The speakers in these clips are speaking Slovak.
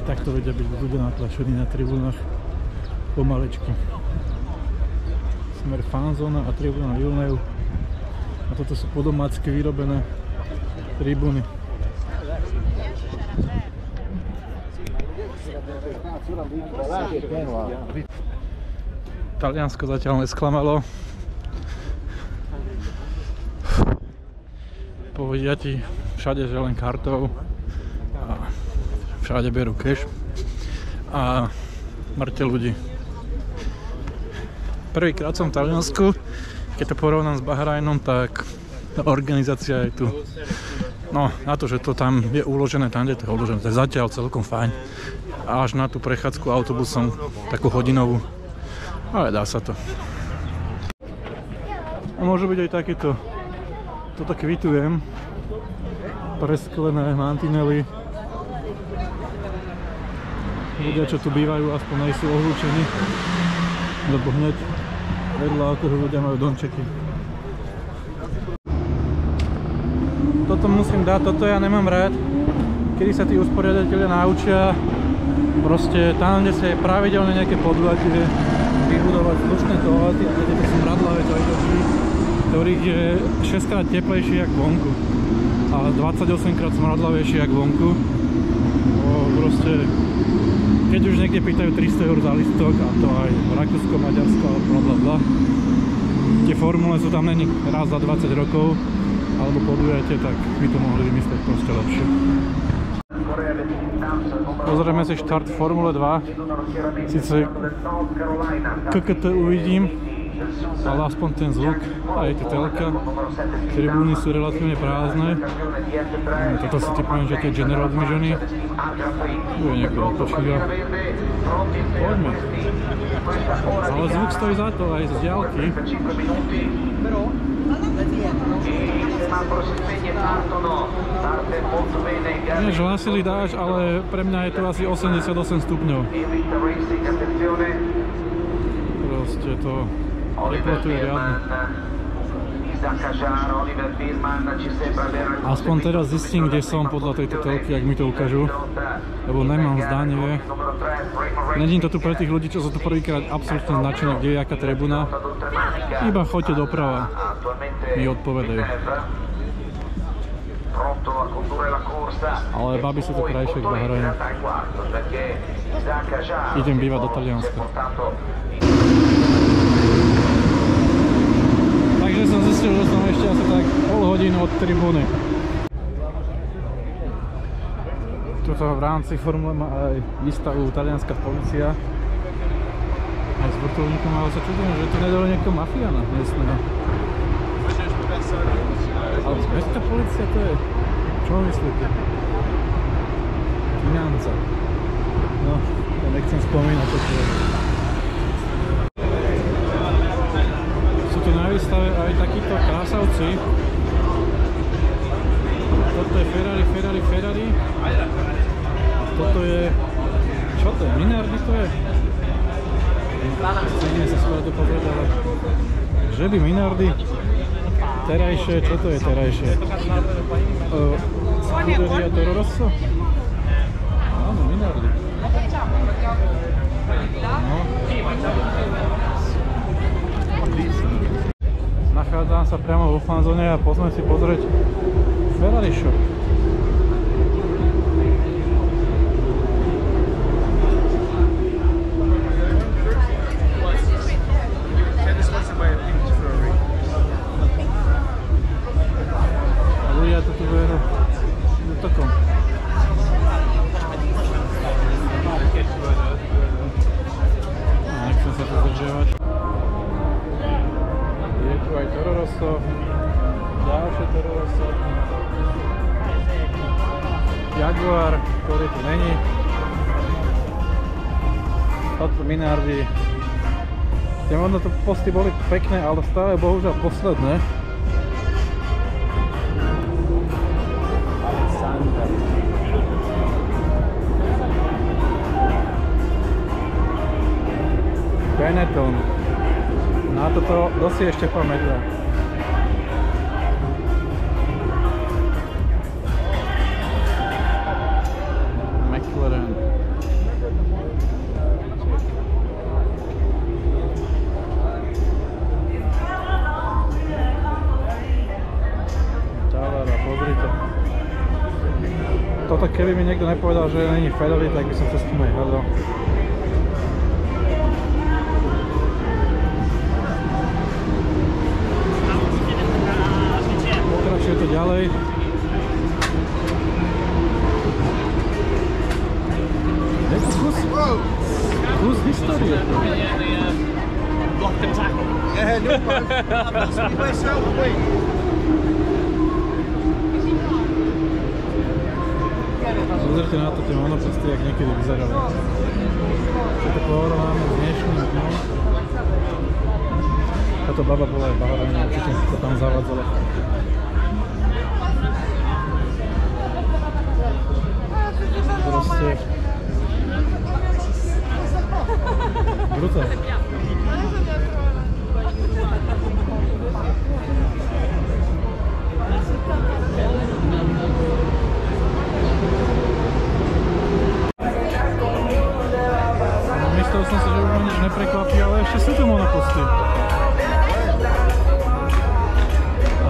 takto vedia byť ľudia natlačení na tribúnach pomalečky. Smer fanzóna a tribúna Villeneuve. A toto sú podomácky vyrobené tribúny. Taliansko zatiaľ nesklamalo. Povedia ti všade, že len kartou a všade berú cash a mŕte ľudí. Prvýkrát som v Taliansku, keď to porovnám s Bahrajnom, tak tá organizácia je tu. No, na to, že to tam je uložené, tam, kde to je uložené, to je zatiaľ celkom fajn. Až na tú prechádzku autobusom, takú hodinovú. Ale dá sa to. A môže byť aj takéto. Toto kvitujem. Presklené mantinely. Ľudia, čo tu bývajú, aspoň nie sú ohlúčení. Lebo hneď vedľa okruhu ľudia majú domčeky. Toto musím dať, toto ja nemám rád. Kedy sa tí usporiadatelia naučia proste tam, kde sa je pravidelne nejaké podujatie, vybudovať slušné toalety a tieto smradlavé toalety, ktorých je 6 krát teplejšie jak vonku a 28 krát smradlavejšie jak vonku. Proste, keď už niekde pýtajú 300 € za listok, a to aj Rakúsko, Maďarsko a blablabla, tie formule sú tam není raz za 20 rokov alebo podujatie, tak by to mohli vymyslieť proste lepšie. Pozrieme si štart Formule 2, síce KKT uvidím, ale aspoň ten zvuk a je to telka, tribúny sú relatívne prázdne. Toto si typujem, že to je General Admissiony. Tu je niekto odpočíva. Poďme. Ale zvuk stojí za to aj z diaľky. Než hlasili dáš, ale pre mňa je to asi 88 stupňov. Proste to teplotu je riadne. Aspoň teraz zistím, kde som podľa tejto telky, ak mi to ukážu, lebo nemám zdanie. Nedím to tu pre tých ľudí, čo sú tu prvýkrát absolútne značené, kde je aká tribuna. Iba choďte doprava, mi odpovedajú. Ale babi sú to krajšie k Bahrajnu. Idem bývať do Talianska. Takže som zistil, že som ešte asi tak pol hodinu od tribúny. Tuto v rámci formule má aj výstavu talianská polícia. Aj s vrtuľníkom, ale sa čudujem, že tu nedalo niekto mafiána miestneho. Ale mestská polícia to je... Čo myslíte? Financa. No, to nechcem spomínať, čo to je. Sú tu na výstave aj takíto krásavci. Toto je Ferrari. Toto je... Čo to je? Minardi to je? Neviem sa skoro to pozrieť, ale... Že by Minardi? Terajšie, čo to je terajšie? Scuderia Toro Rosso? Áno, Minardi. No. Nachádzam sa priamo vo fanzóne a poďme si pozrieť Ferrari shop. Nechcem sa to zdržiavať. Je tu aj Toro Rosso, ďalšie Toro Rosso, Jaguar, ktorý tu není, toto Minardi. Tie možno to posty boli pekné, ale stále bohužiaľ posledné. Benetton. Na toto dosť ešte pamätá. McLaren. Toto keby mi niekto nepovedal, že není férový, tak by som sa s tým aj hľadal. Pokračuje to ďalej. Je to kus histórie. Blocked and tackle. Yeah, no problem. Pozrite na to, tie monoposty, jak niekedy vyzerali. Keď to porovnáme s dnešným dňom. Táto baba bola aj Bahrajne, určite to tam zavadzala. Proste... brutál. Myslel som si, že už ma nič neprekvapí, ale ešte sú tu monoposty.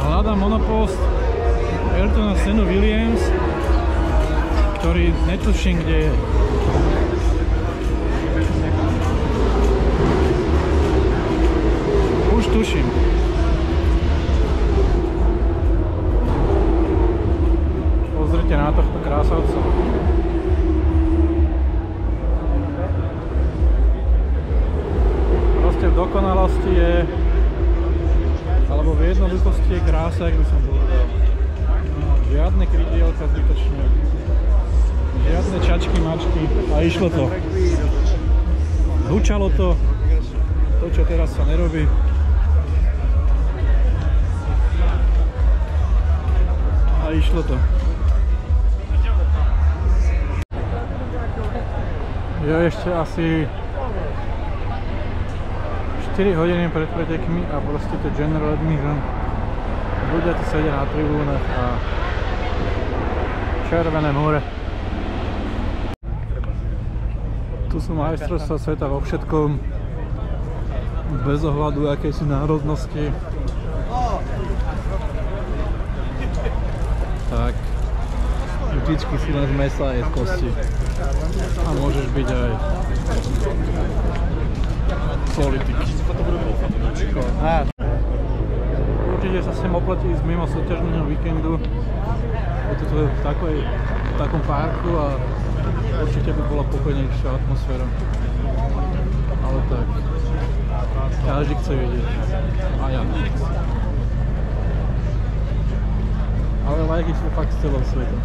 Hľadám monopost Ayrtona Senna Williams, ktorý netuším, kde je. Už tuším. Pozrite na tohto krásavca. Proste v dokonalosti je, alebo v jednoduchosti je krása, jak by som povedal. Žiadne krydielka zbytočne. Žiadne čačky, mačky a išlo to. Hučalo to, čo teraz sa nerobí. A išlo to. Je ešte asi 4 hodiny pred pretekmi a proste to general admission. Ľudia tu sedia na tribúnach a červené more. Tu sú majstrovstvá sveta vo všetkom, bez ohľadu akej sú národnosti. Tak, vždycky si len z mesa a z kosti. A môžeš byť aj politik. Určite sa sem oplatí ísť mimo súťažného víkendu. Je to v takom parku a určite by bola pokojnejšia atmosféra. Ale tak, každý chce vidieť. A ja. Ale lajky sú fakt z celého sveta.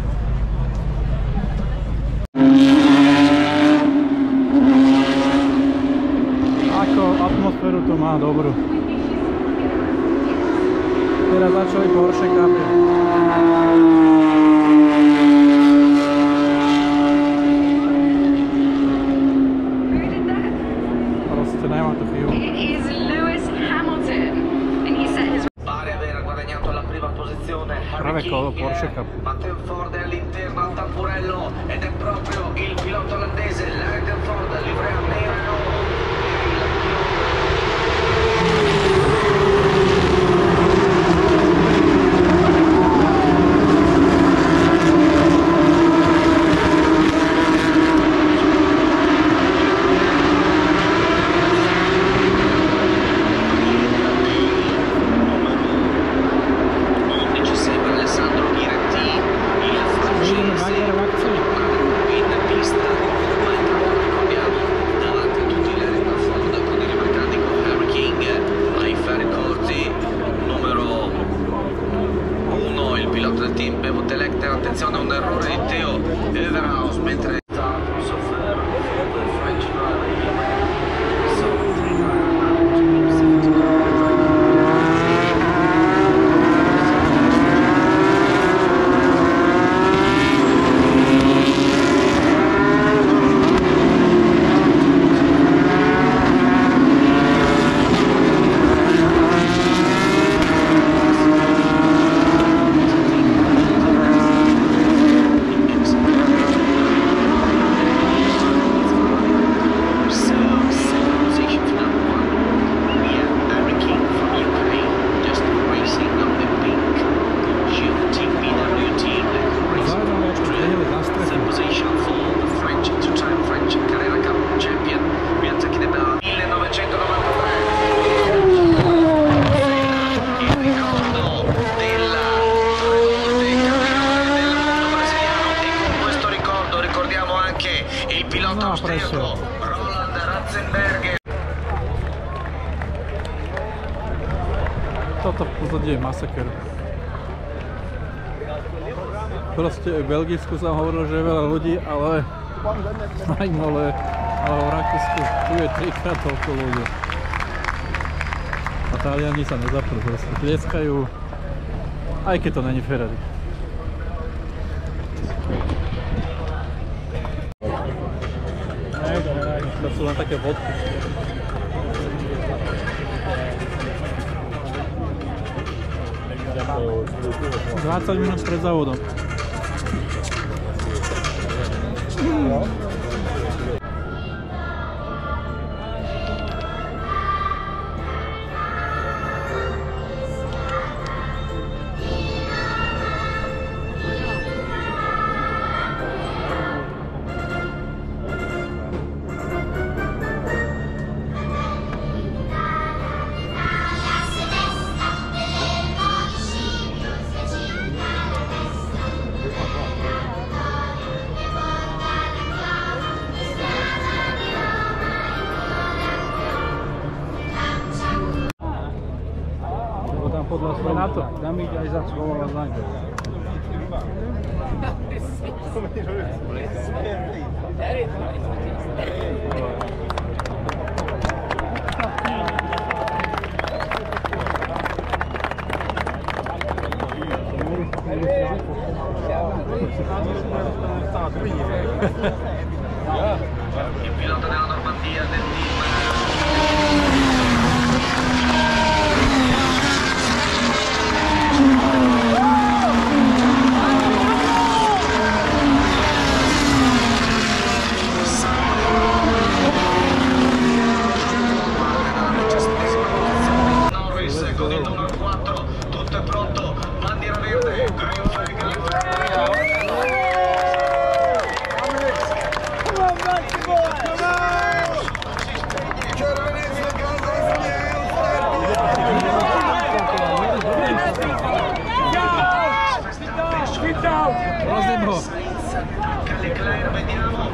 Ako atmosféru to má dobrú. Teraz začali Porsche Cupy. Proste nemá to chybu. Prave kolo Porsche Cup. Matteo Ford è all'interno al tamburello ed è proprio il pilota olandese Matteo Ford, livrea nera e oro. Attenzione a un errore di Theo Everhaus mentre prešiel. Roland Ratzenberger. Toto v podstate je masaker. Proste v Belgicku som hovoril, že je veľa ľudí, ale v Rakúsku tu je 3-krát toľko ľudí. A Taliani sa nezaprú, proste tlieskajú, aj keď to není Ferrari. To sú len také bodky. 20 minút pred závodom. Podľa svojho na to. Tam ide aj za schovala zlaňka. Il pilota della Normandia del team con il numero 4, tutto è pronto, bandiera verde, green flag, green flag. Leclerc, vediamo.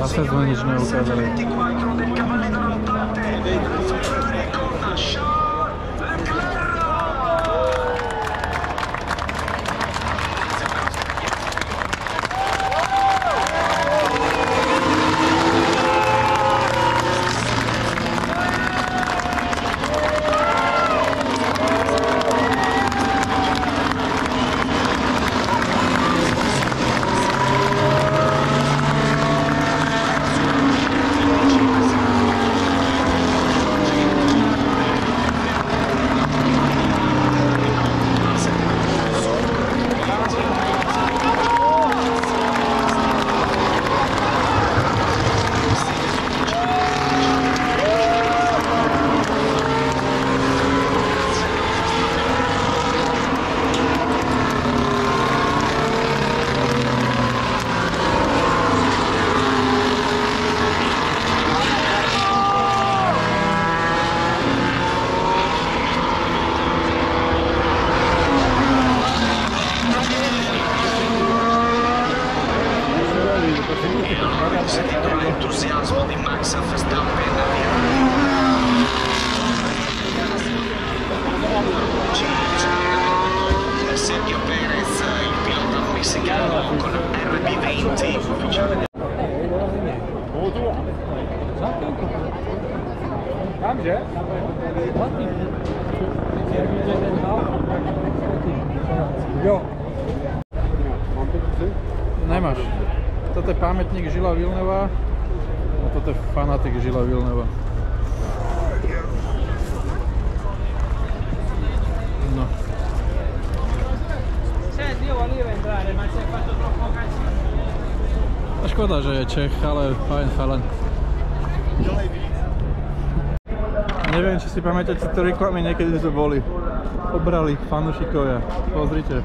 Zase sme nič neukázali. pamätník Gilesa Villeneuva. A toto je fanatik Gilesa Villeneuva. No. Senti, io volevo entrare, ma si è fatto troppo casino. Škoda, že je Čech, ale fajn chalan. Neviem, či si pamätáte, to reklamy niekedy to boli. Obrali fanúšikovia. Pozrite.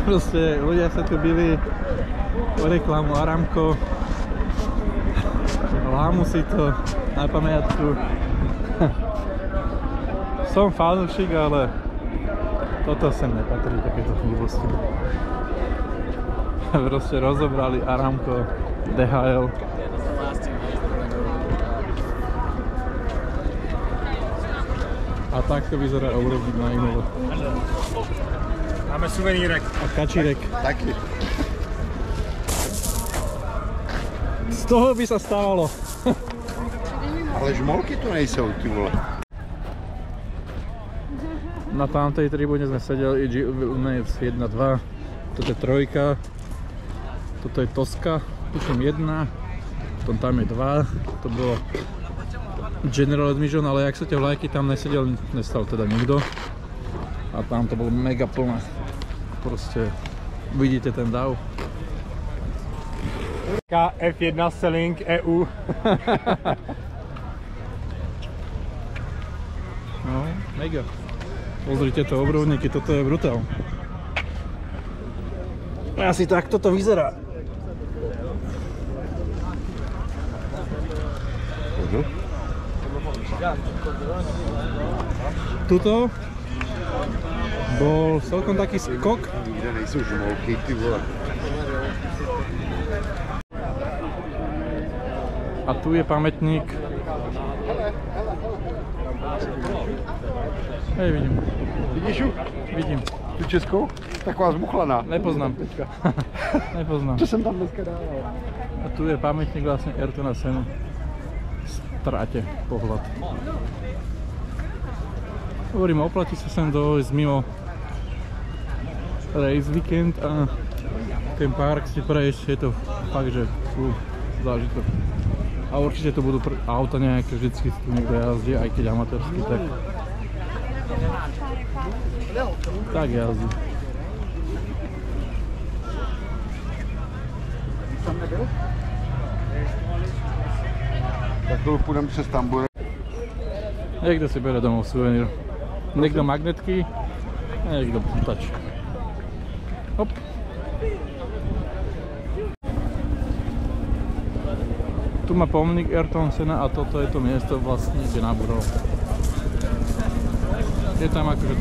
Proste ľudia sa tu bili o reklamu Aramco. Lámu si to na pamiatku. Som fanúšik, ale toto sem nepatrí, takéto hlúposti. Proste rozobrali Aramco, DHL. A takto vyzerá Obrovník na Imole. Máme suvenírek. A kačírek. Taky. Z toho by sa stávalo. Ale žmolky tu nejsou, ty vole. Na tamtej tribúne sme sedeli Villeneuve 1-2. Toto je 3. Toto je Tosca, tuším 1. Potom tam je 2. To bolo General Admission, ale jak sa tie vlajky tam nestal teda nikto. A tam to bolo mega plné. Proste vidíte ten dav. F1 Selling EU. No, mega. Pozrite to, Obrovníky, toto je brutál. Asi takto to vyzerá. Tuto bol celkom taký skok. Nikde nejsou žmolky, ty vole. A tu je pamätník. Hej, vidím. Vidíš ju? Vidím. Tu českou? Taková zmuchlaná. Nepoznám. Nepoznám. Co jsem tam dneska dával? A tu je pamätník vlastne Ayrtona Sennu. Stráte pohľad. Hovorím, oplatí sa sem dojsť mimo race weekend a ten park si prejsť, je to fakt, že zážitok. A určite to budú auta nejaké, vždycky tu niekto jazdí, aj keď amatérsky, tak jazdí. Tak to půjdeme přes Tambure. Niekto si bere domov suvenír. Niekto magnetky a niekto putač. Hop. Tu má pomník Ayrton Senna a toto je to miesto vlastne, kde nabudol. Je tam akože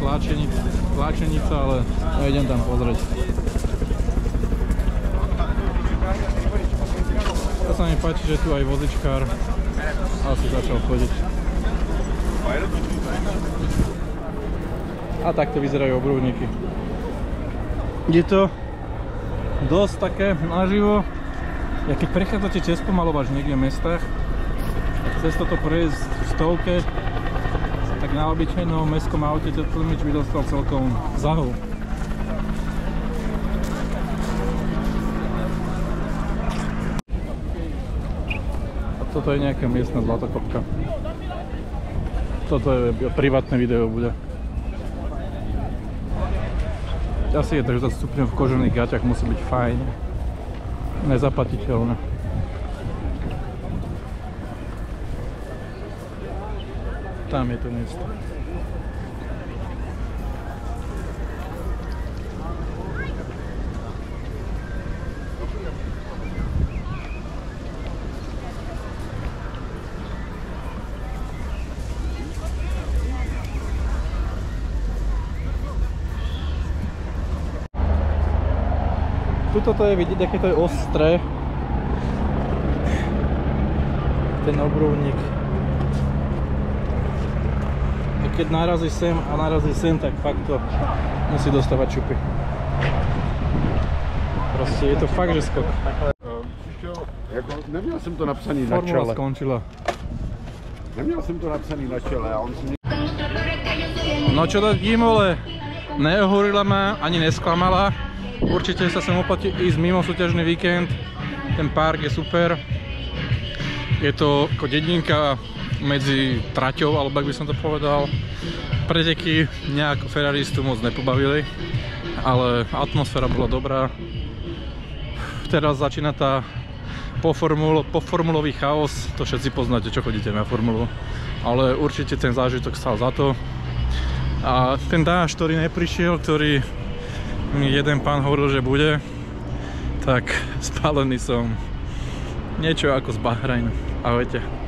tlačenica, ale ja idem tam pozrieť. To sa mi páči, že tu aj vozičkár asi začal chodiť. A takto vyzerajú Obrovníky. Je to dosť také naživo. Ja keď prechádzate cez pomalovač niekde v mestách, cez toto prejsť v stovke, tak na obyčajnom mestskom aute ten tlmič by dostal celkom zahol. A toto je nejaká miestna zlatokopka. Toto je privátne video bude. Asi je 30 stupňov v kožených gaťach, musí byť fajn. Nezaplatiteľné. Tam je to miesto. Tuto to je vidieť, aké to je ostré. Ten Obrovník. A keď narazí sem a narazí sem, tak fakt to musí dostávať čupy. Proste je to fakt, že skok. Jako, neměl jsem to napsaný na Formula čele. skončila. Neměl jsem to napsaný na čele a on si mě... No čo dať Imole? Neohorila ma, ani nesklamala. Určite sa sem oplatí ísť mimo súťažný víkend. Ten park je super. Je to ako dedinka medzi traťou, alebo ak by som to povedal. Preteky nejako ferraristu moc nepobavili, ale atmosféra bola dobrá. Teraz začína tá poformulový chaos, to všetci poznáte, čo chodíte na formulu, ale určite ten zážitok stál za to. A ten dážď, ktorý neprišiel, ktorý mi jeden pán hovoril, že bude, tak spálený som niečo ako z Bahrajnu. Ahojte.